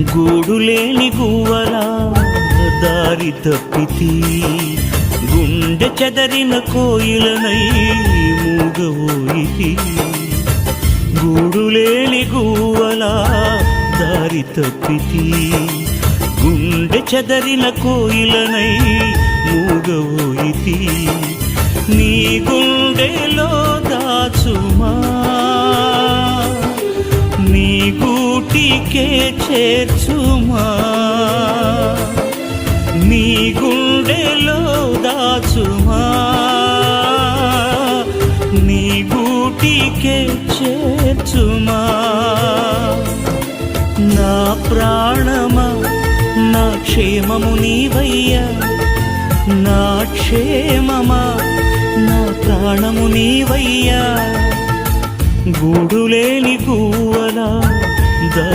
గూడులేని గువ్వలా దారి తప్పితి, గుండె చెదరిన కోయిలనై మూగవోయితి. గూడులేని గువ్వలా దారి తప్పితి, గుండె చెదరిన కోయిలనై మూగవోయితి. నీ గుండెలో దాచుమా, నీ గూటికే చేర్చుమా. నీ గుండెలో దాచుమా, నీ గూటికే చేర్చుమా. నా ప్రాణమా, నా క్షేమము నీవయ్యా, నా క్షేమమా, నా ప్రాణము నీవయ్యా. గూడులేని గువ్వలా